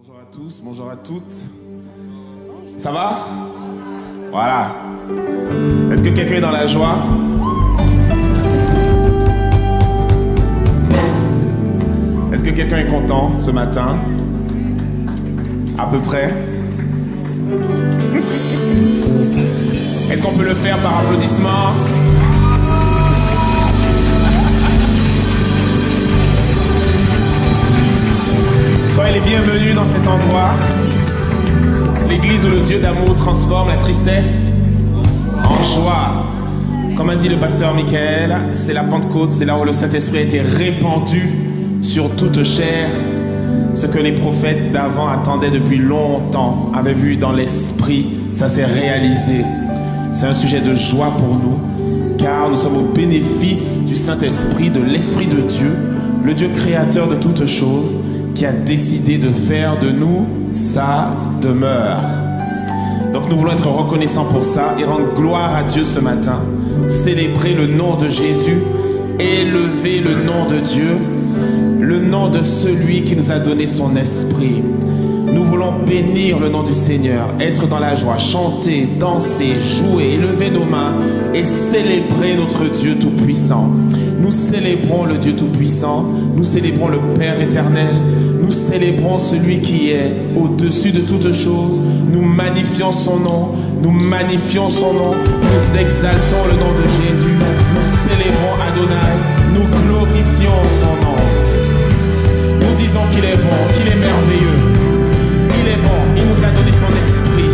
Bonjour à tous, bonjour à toutes. Ça va? Voilà. Est-ce que quelqu'un est dans la joie? Est-ce que quelqu'un est content ce matin? À peu près. Est-ce qu'on peut le faire par applaudissement? Soyez les bienvenus dans cet endroit. L'église où le Dieu d'amour transforme la tristesse en joie. Comme a dit le pasteur Michael, c'est la Pentecôte, c'est là où le Saint-Esprit a été répandu sur toute chair. Ce que les prophètes d'avant attendaient depuis longtemps, avaient vu dans l'esprit, ça s'est réalisé. C'est un sujet de joie pour nous, car nous sommes au bénéfice du Saint-Esprit, de l'Esprit de Dieu, le Dieu créateur de toutes choses, qui a décidé de faire de nous sa demeure. Donc nous voulons être reconnaissants pour ça et rendre gloire à Dieu ce matin, célébrer le nom de Jésus, élever le nom de Dieu, le nom de celui qui nous a donné son esprit. Nous voulons bénir le nom du Seigneur, être dans la joie, chanter, danser, jouer, élever nos mains et célébrer notre Dieu Tout-Puissant. Nous célébrons le Dieu Tout-Puissant, nous célébrons le Père éternel, nous célébrons celui qui est au-dessus de toutes choses, nous magnifions son nom, nous magnifions son nom, nous exaltons le nom de Jésus, nous célébrons Adonai, nous glorifions son nom. Nous disons qu'il est bon, qu'il est merveilleux, il est bon, il nous a donné son esprit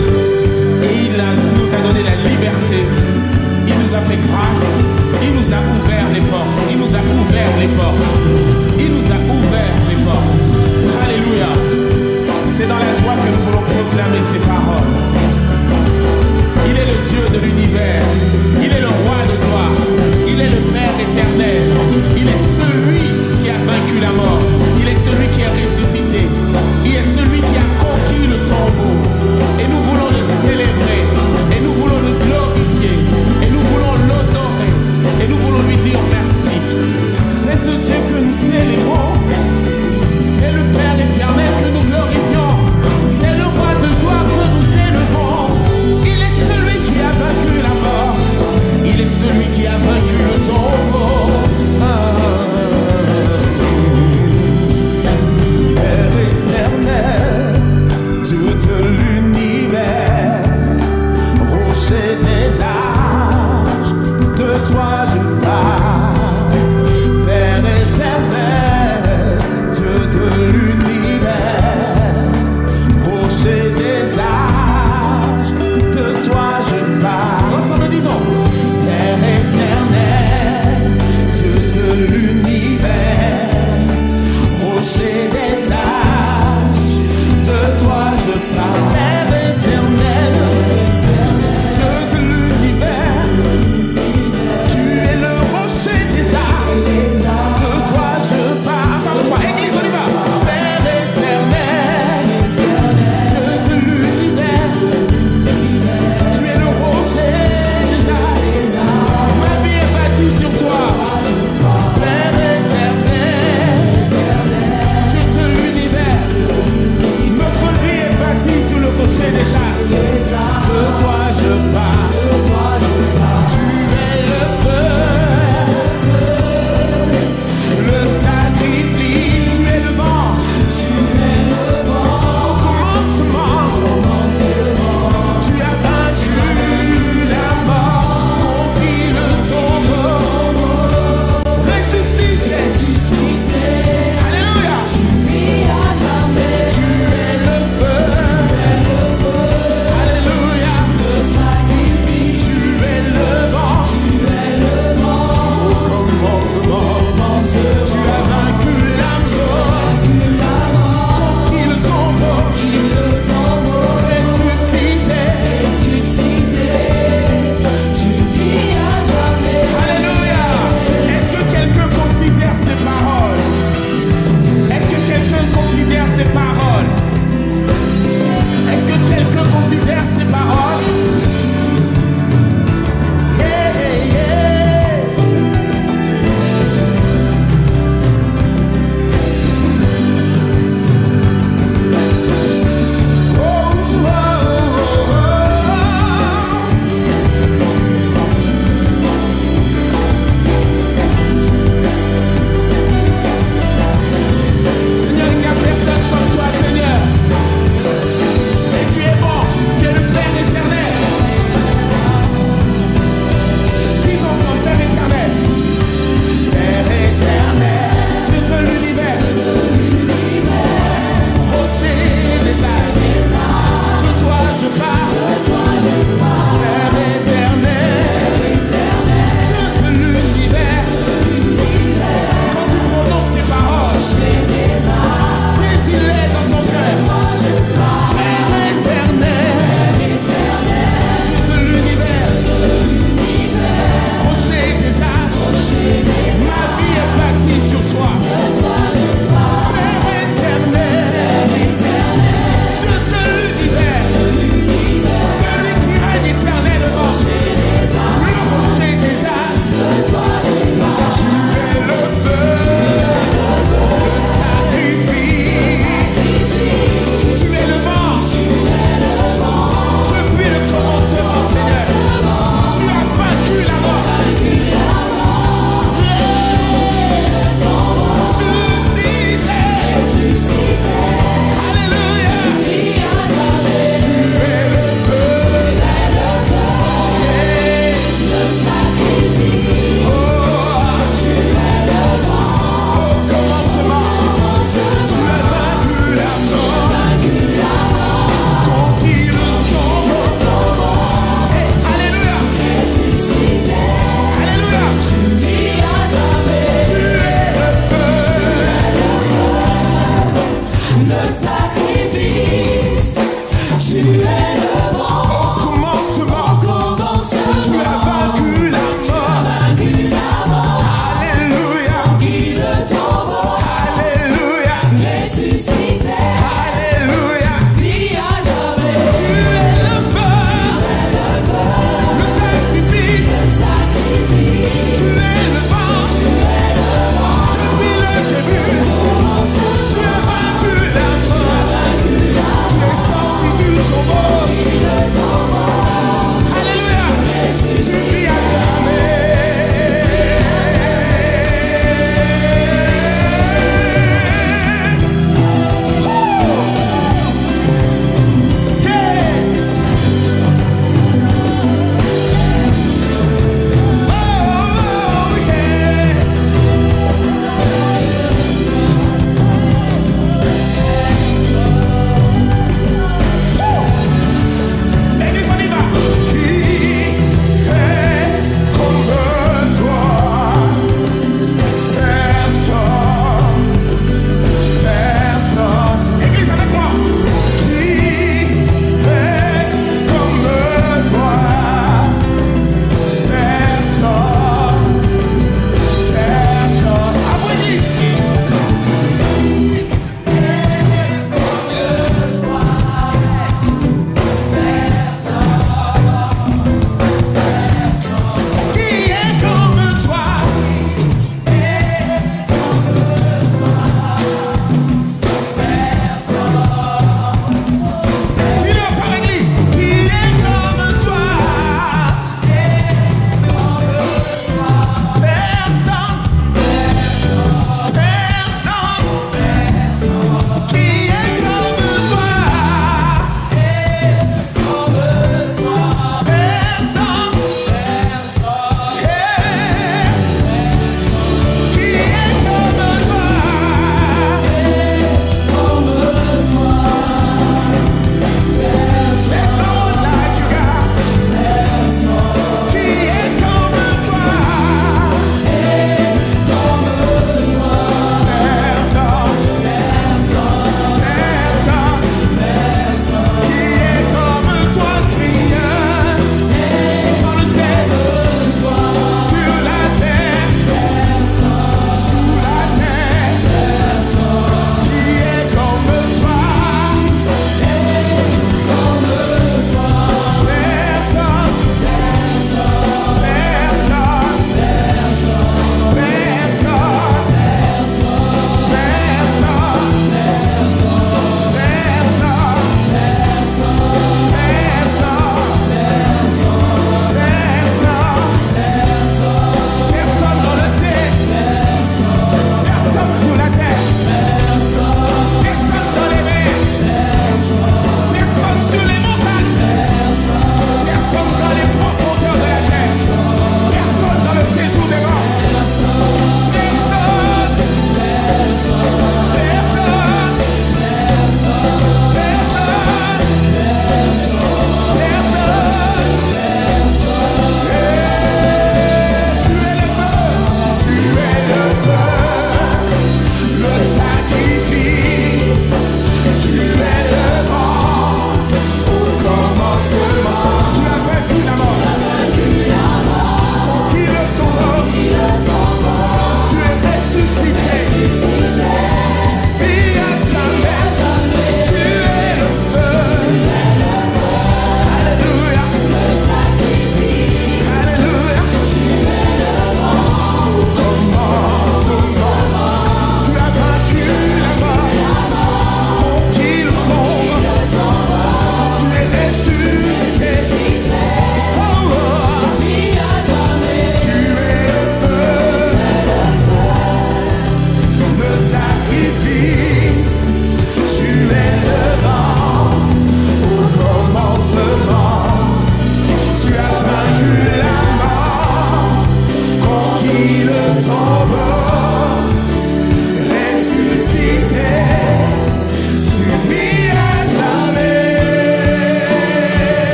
et il nous a donné la liberté, il nous a fait grâce, il nous a ouvert les portes, il nous a ouvert les portes, il nous a ouvert les portes. Alléluia. C'est dans la joie que nous voulons proclamer ces paroles. Il est le Dieu de l'univers, il est le roi de gloire, il est le Père éternel, il est celui qui a vaincu la mort, il est celui qui est ressuscité, il est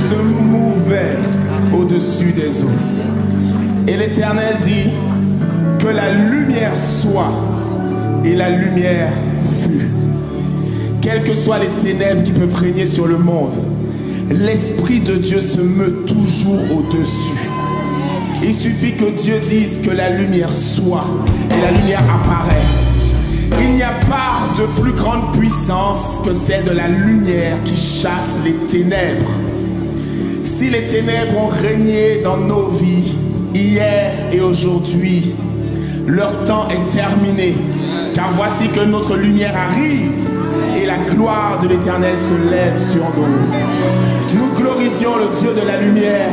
se mouvait au-dessus des eaux. Et l'Éternel dit que la lumière soit, et la lumière fut. Quelles que soient les ténèbres qui peuvent régner sur le monde, l'Esprit de Dieu se meut toujours au-dessus. Il suffit que Dieu dise que la lumière soit, et la lumière apparaît. Il n'y a pas de plus grande puissance que celle de la lumière qui chasse les ténèbres. Si les ténèbres ont régné dans nos vies, hier et aujourd'hui, leur temps est terminé. Car voici que notre lumière arrive et la gloire de l'Éternel se lève sur nous. Nous glorifions le Dieu de la lumière.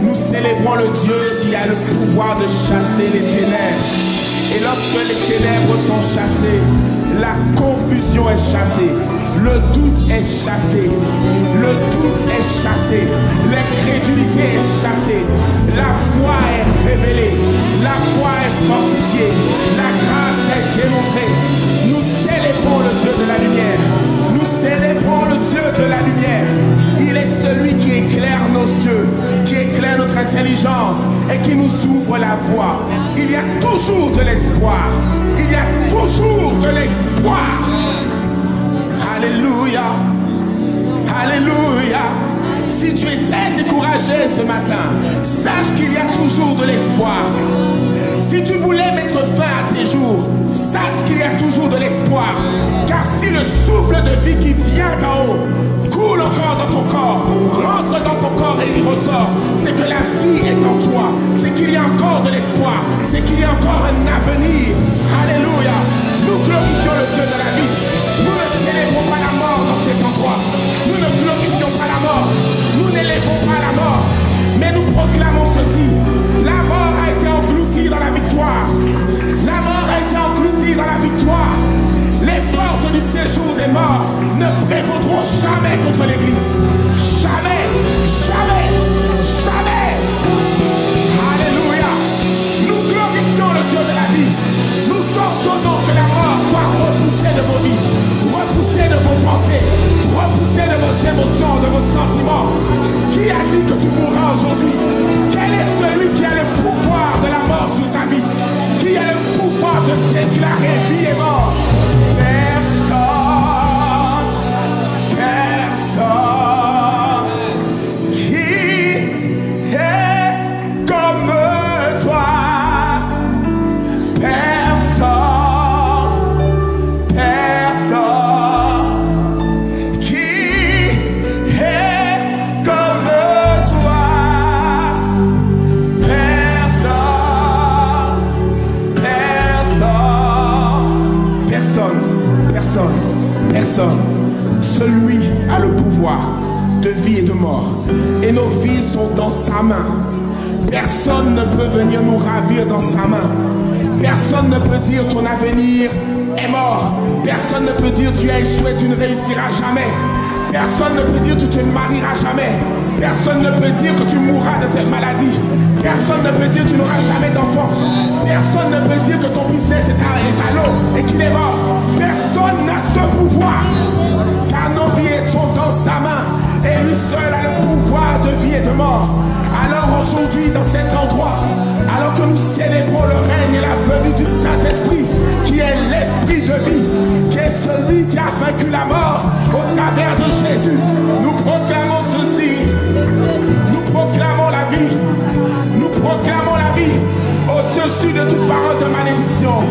Nous célébrons le Dieu qui a le pouvoir de chasser les ténèbres. Et lorsque les ténèbres sont chassées, la confusion est chassée, le doute est chassé, le doute est chassé, l'incrédulité est chassée, la foi est révélée, la foi est fortifiée, la grâce est démontrée. Nous célébrons le Dieu de la lumière, nous célébrons le Dieu de la lumière. Il est celui qui éclaire nos yeux, qui éclaire notre intelligence et qui nous ouvre la voie. Il y a toujours de l'espoir. Il y a toujours de l'espoir. Alléluia. Alléluia. Si tu étais découragé ce matin, sache qu'il y a toujours de l'espoir. Si tu voulais mettre fin à tes jours, sache qu'il y a toujours de l'espoir. Car si le souffle de vie qui vient d'en haut coule encore dans ton corps, rentre dans ton corps et il ressort, c'est que la vie est en toi, c'est qu'il y a encore de l'espoir, c'est qu'il y a encore un avenir. Alléluia. Nous glorifions le Dieu de la vie. Nous ne célébrons pas la mort dans cet endroit. Nous ne glorifions pas la mort. Nous n'élèvons pas la mort. Mais nous proclamons ceci. La mort a été engloutie dans la victoire. La mort a été engloutie dans la victoire. Les portes du séjour des morts ne prévaudront jamais contre l'Église. Jamais, jamais, jamais. Alléluia. Nous glorifions le Dieu de la vie. Nous ordonnons que la mort soit repoussée de vos vies, repoussée de vos pensées, repoussée de vos émotions, de vos sentiments. Qui a dit que tu mourras aujourd'hui? Quel est celui qui a le pouvoir de la mort sur ta vie? Qui a le pouvoir de déclarer vie et mort? Personne, personne qui est comme toi. Personne, personne qui est comme toi. Personne. Celui a le pouvoir de vie et de mort. Et nos vies sont dans sa main. Personne ne peut venir nous ravir dans sa main. Personne ne peut dire ton avenir est mort. Personne ne peut dire tu as échoué, tu ne réussiras jamais. Personne ne peut dire que tu ne marieras jamais. Personne ne peut dire que tu mourras de cette maladie. Personne ne peut dire que tu n'auras jamais d'enfant. Personne ne peut dire que ton business est à l'eau et qu'il est mort. Personne n'a ce pouvoir. Car nos vies sont dans sa main. Et lui seul a le pouvoir de vie et de mort. Alors aujourd'hui, dans cet endroit, alors que nous célébrons le règne et la venue du Saint-Esprit, qui est l'Esprit de vie, qui est celui qui a vaincu la mort au travers de Jésus, nous proclamons ceci. Nous proclamons la vie. Nous proclamons la vie au-dessus de toute parole de malédiction,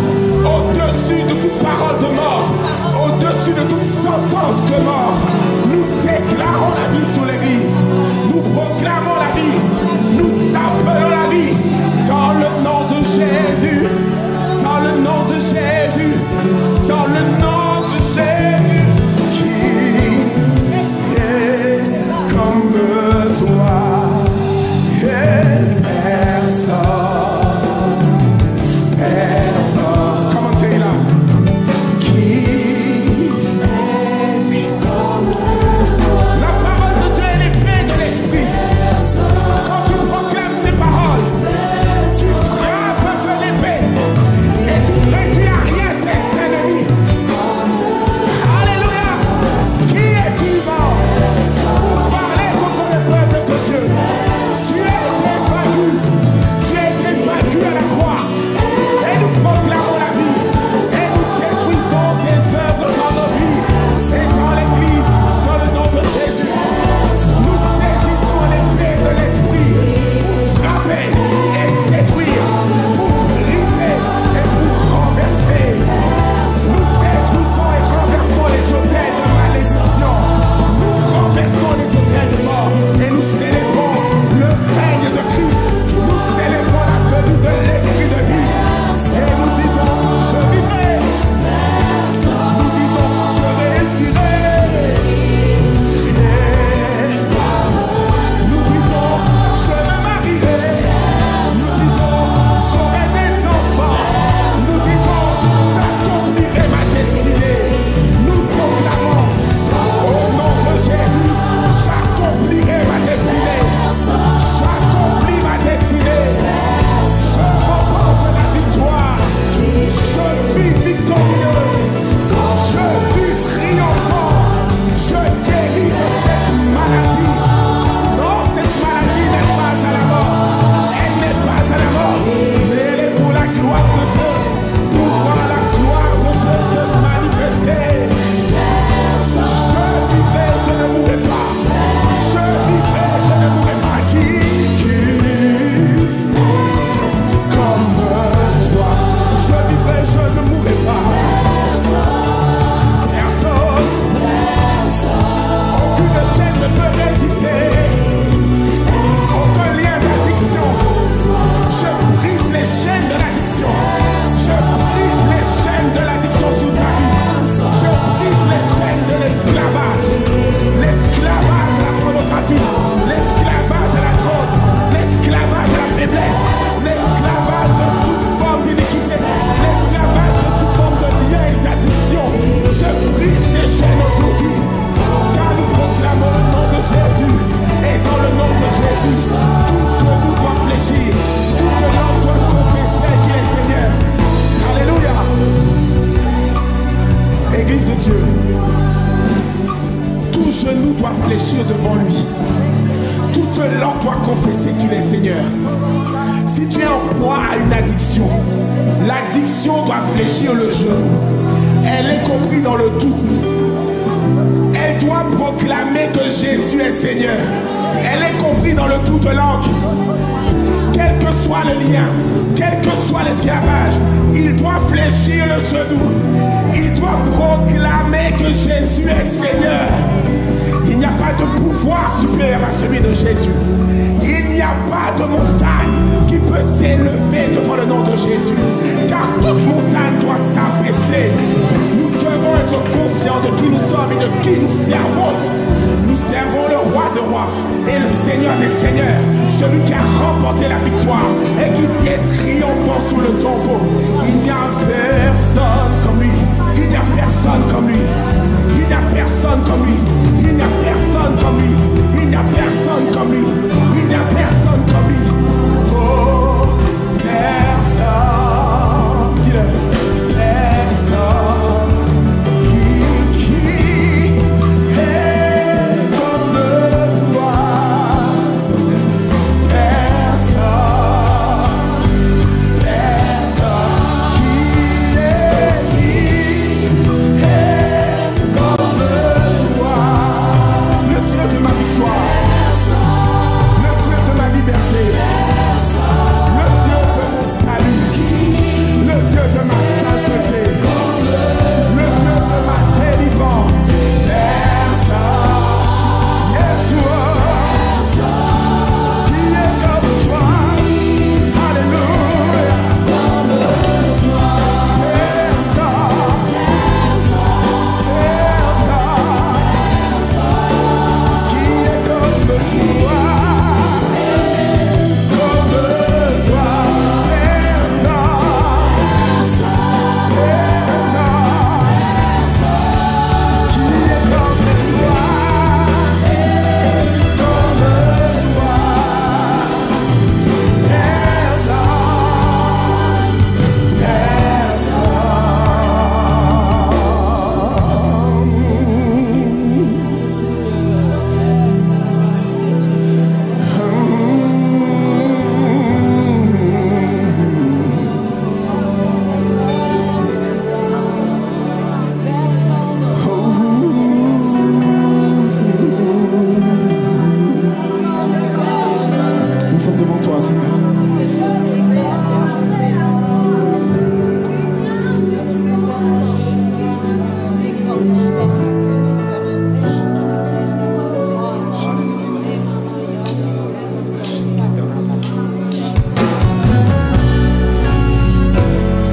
au-dessus de toute parole de mort, au-dessus de toute sentence de mort. Nous déclarons la vie sur l'Église. Nous proclamons la vie. Nous appelons la vie dans le nom de Jésus. Dans le nom de Jésus. Dans le nom de Jésus. Qui est genou doit fléchir devant lui. Toute langue doit confesser qu'il est Seigneur. Si tu es en proie à une addiction, l'addiction doit fléchir le genou. Elle est comprise dans le tout. Elle doit proclamer que Jésus est Seigneur. Elle est comprise dans le tout de langue. Quel que soit le lien, quel que soit l'esclavage, il doit fléchir le genou. Il doit proclamer que Jésus est Seigneur. Il n'y a pas de pouvoir supérieur à celui de Jésus. Il n'y a pas de montagne qui peut s'élever devant le nom de Jésus. Car toute montagne doit s'abaisser. Nous devons être conscients de qui nous sommes et de qui nous servons. Nous servons le roi des rois et le Seigneur des seigneurs, celui qui a remporté la victoire et qui est triomphant sous le tombeau. Il n'y a personne comme lui. Il n'y a personne comme lui. Il n'y a personne comme lui. Il n'y a personne comme lui. Il n'y a personne comme lui. Il n'y a personne comme lui. Oh, personne. Dis-le. Personne.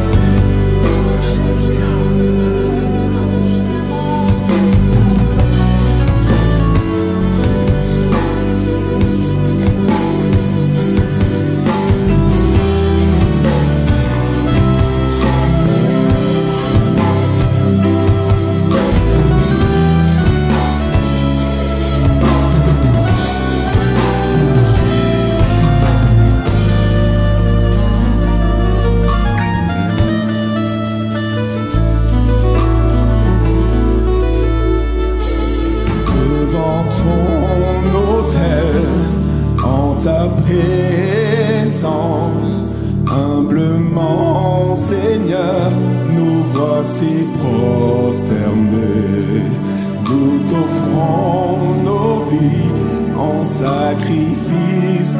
Devant ton autel, en ta présence, humblement, Seigneur, nous voici prosternés. Nous t'offrons nos vies en sacrifice.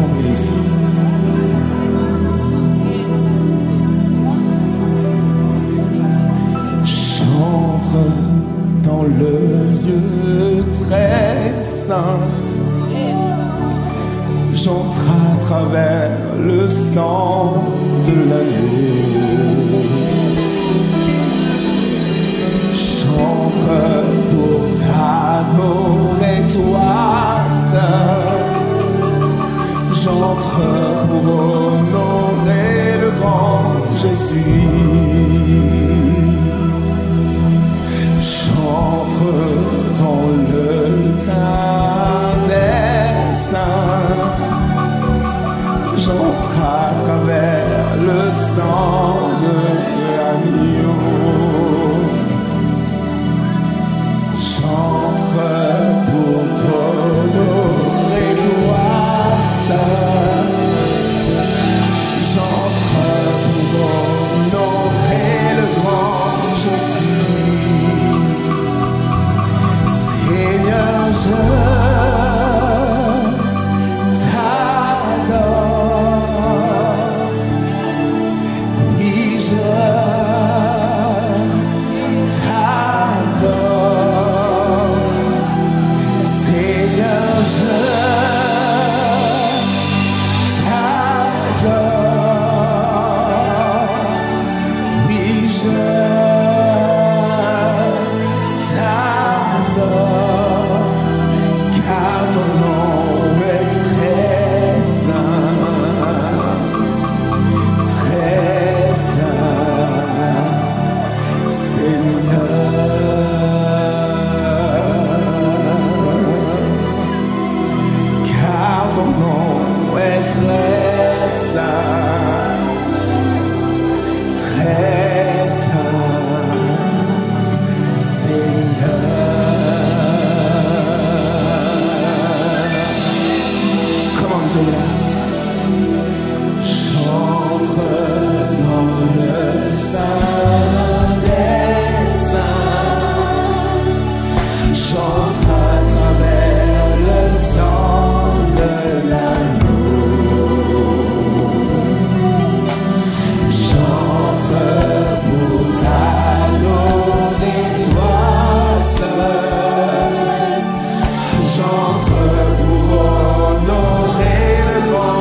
rassemblés ici. J'entre dans le lieu très saint. J'entre à travers le sang de l'agneau. J'entre pour t'adorer, toi seul. J'entre pour honorer le grand je suis. J'entre dans le teint des saints. J'entre à travers le sang de l'agneau. J'entre pour t'adorer, toi seul. J'entre pour honorer le grand je suis. Seigneur, je j'entre pour honorer le grand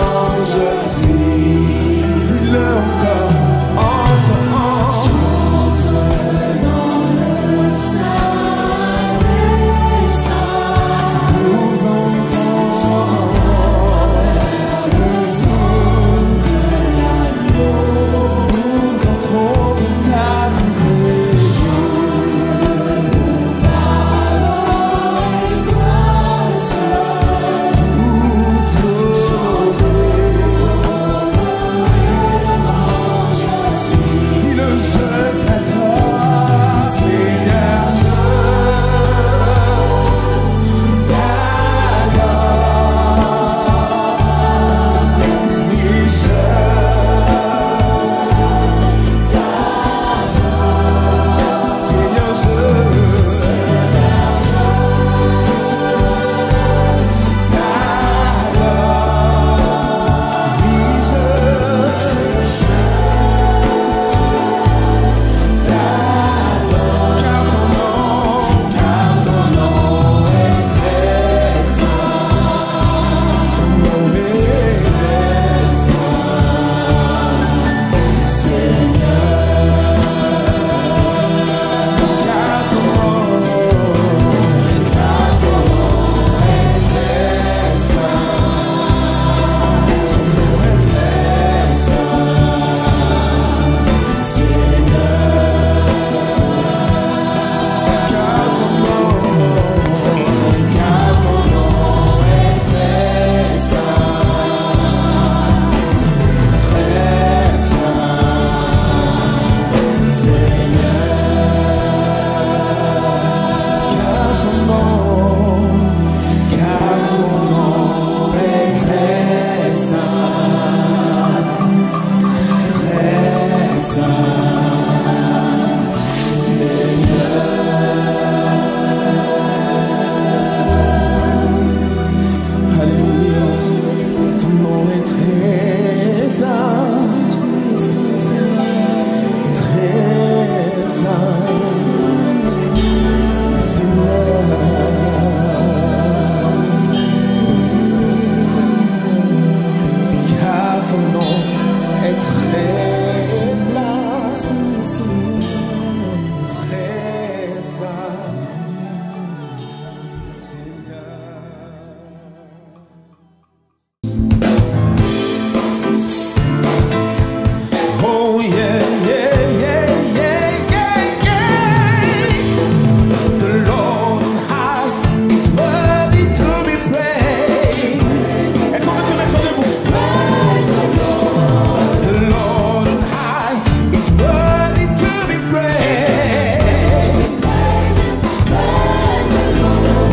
est très saint, très saint, Seigneur. Car ton nom est très saint, très saint, Seigneur. Oh yeah, yeah, yeah, yeah, yeah, yeah. The Lord on high is worthy to be praised. Est-ce qu'on peut se mettre debout? The Lord on high is worthy to be praised.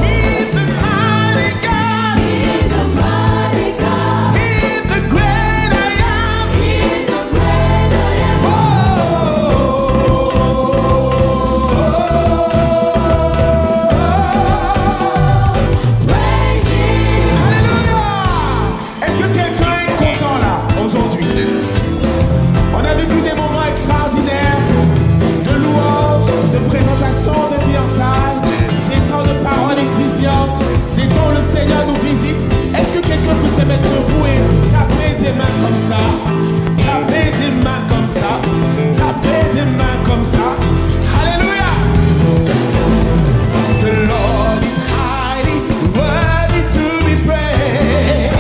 He's the mighty God. He's the great I am. Alléluia! Est-ce que quelqu'un est content là aujourd'hui? On a vécu des moments extraordinaires de louange, de présentation, de fiançailles, des temps de paroles édifiantes, des temps où le Seigneur nous visite. Est-ce que quelqu'un peut se mettre debout et taper des mains comme ça? Taper des mains comme ça? Taper des mains comme ça? Alléluia! The Lord is highly worthy to be praised.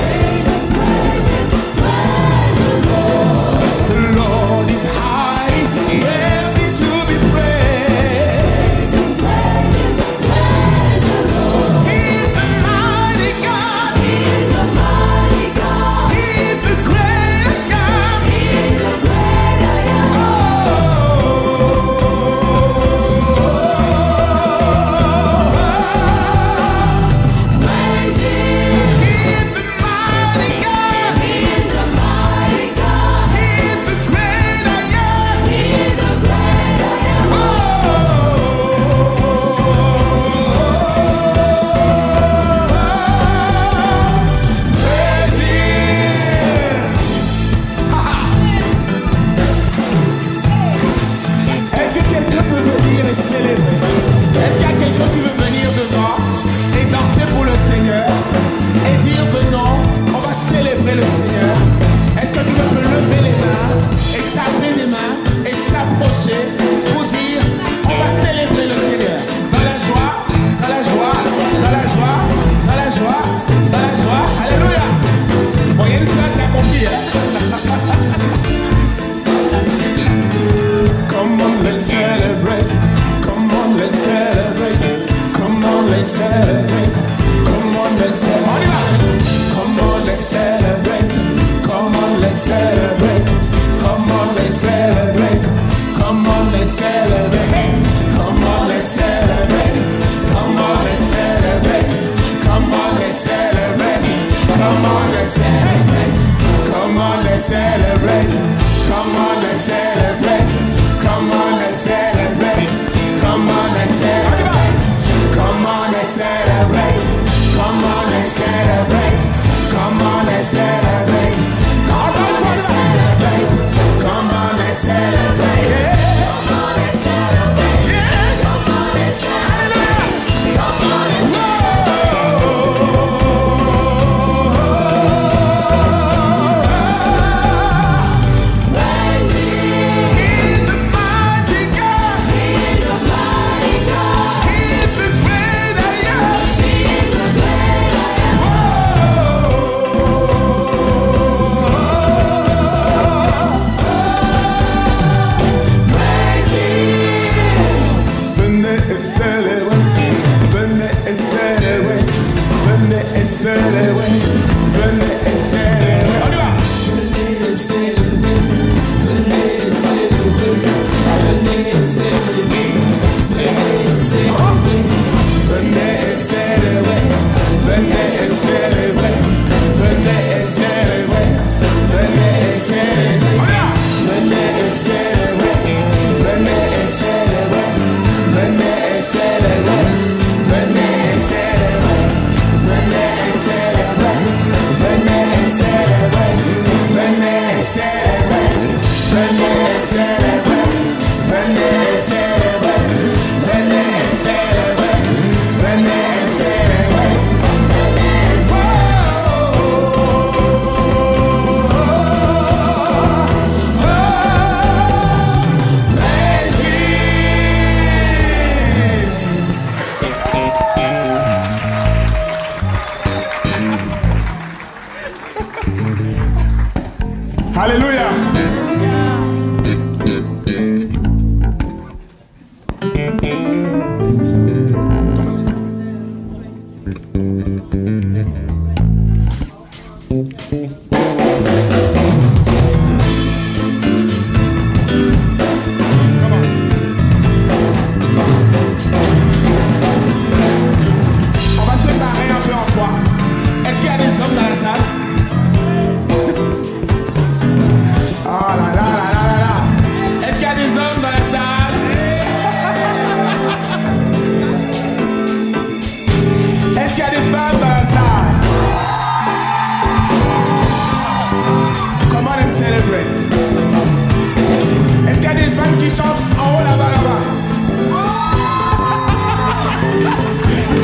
The Lord is highly worthy to be praised. He's the mighty God. He's the great I am. Est-ce que quelqu'un peut venir et célébrer? Est-ce qu'il y a quelqu'un qui veut venir devant et danser pour le Seigneur et dire venons, on va célébrer le Seigneur? Est-ce que quelqu'un peut lever les mains et taper les mains et s'approcher pour dire on va célébrer le Seigneur? Dans la joie, dans la joie, dans la joie, dans la joie, dans la joie. Alléluia! Bon, il y a une sœur qui a compris, hein? Come on, let's celebrate. Come on, let's celebrate. Come on, let's celebrate. Come on, let's celebrate. Come on, let's celebrate. Come on, let's celebrate. Come on, let's celebrate. Come on, let's celebrate. Come on, let's celebrate. Come on, let's celebrate. Come on, let's celebrate. Come on, let's celebrate. Come on, let's celebrate. Come on, let's celebrate. Come on, let's celebrate. Come on, let's celebrate. Come on, let's celebrate. Come on, let's celebrate. Come on, let's celebrate. Alléluia.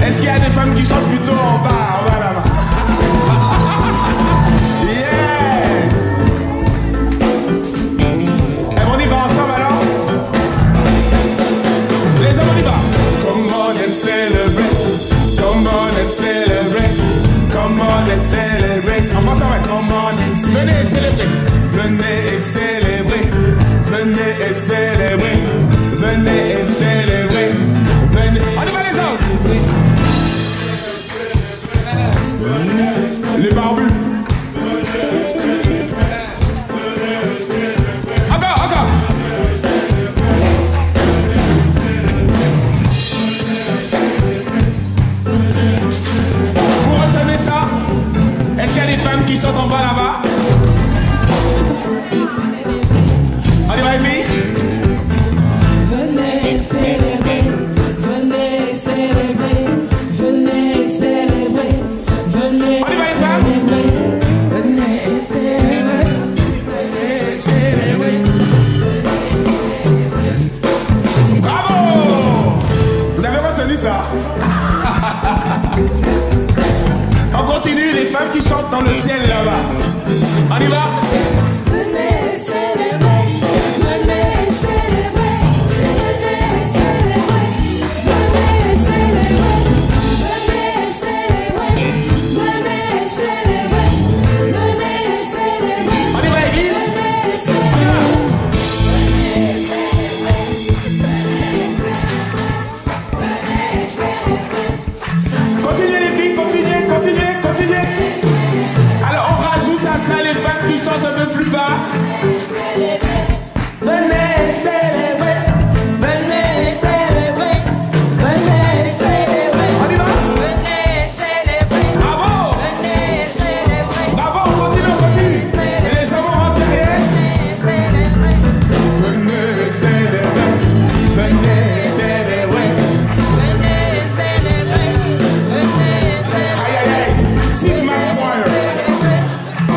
Est-ce qu'il y a des femmes qui chantent plutôt en bas là-bas? Yes! Et on y va ensemble alors? Les hommes, on y va! Come on and celebrate. Come on and celebrate. Come on and celebrate. En français, ouais. Come on and celebrate. Venez et célébrer. Venez et célébrer. Venez et célébrer. Venez et célébrer. Venez. On y va les hommes! Les barbus. Encore, encore. Vous retenez ça? Est-ce qu'il y a des femmes qui chantent en bas là-bas? On y va les filles? Venez célébrer, venez célébrer, venez célébrer, venez célébrer, venez célébrer, venez célébrer. Bravo! Vous avez retenu ça? On continue, les femmes qui chantent dans le ciel là-bas. On y va? Venez célébrer, venez célébrer, venez célébrer, venez célébrer, venez célébrer, venez célébrer, venez célébrer. On y va, l'église? Continuez les filles, continuez, continuez, continuez. Alors on rajoute à ça les femmes qui chantent un peu plus bas. Venez célébrer, venez célébrer, venez célébrer. On y va? Venez célébrer, Bravo! venez célébrer. Bravo, on continue, on continue. Et les hommes rentrent derrière. Venez célébrer, venez célébrer. Aïe aïe aïe, Sigma Squire.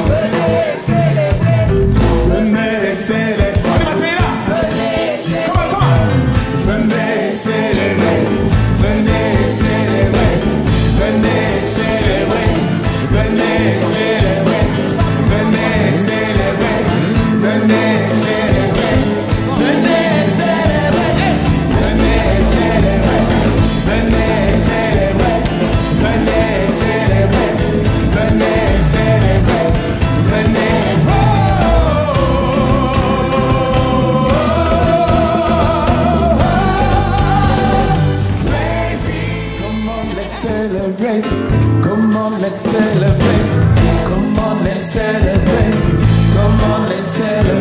Venez célébrer. On y va, c'est là. Come on, come on. Venez célébrer, venez célébrer, venez célébrer, venez célébrer, venez célébrer, venez célébrer, venez célébrer, venez célébrer, venez célébrer, venez célébrer, venez célébrer, venez. Come on, let's celebrate. Come on, let's celebrate. Come on, let's celebrate. Come on, let's celebrate.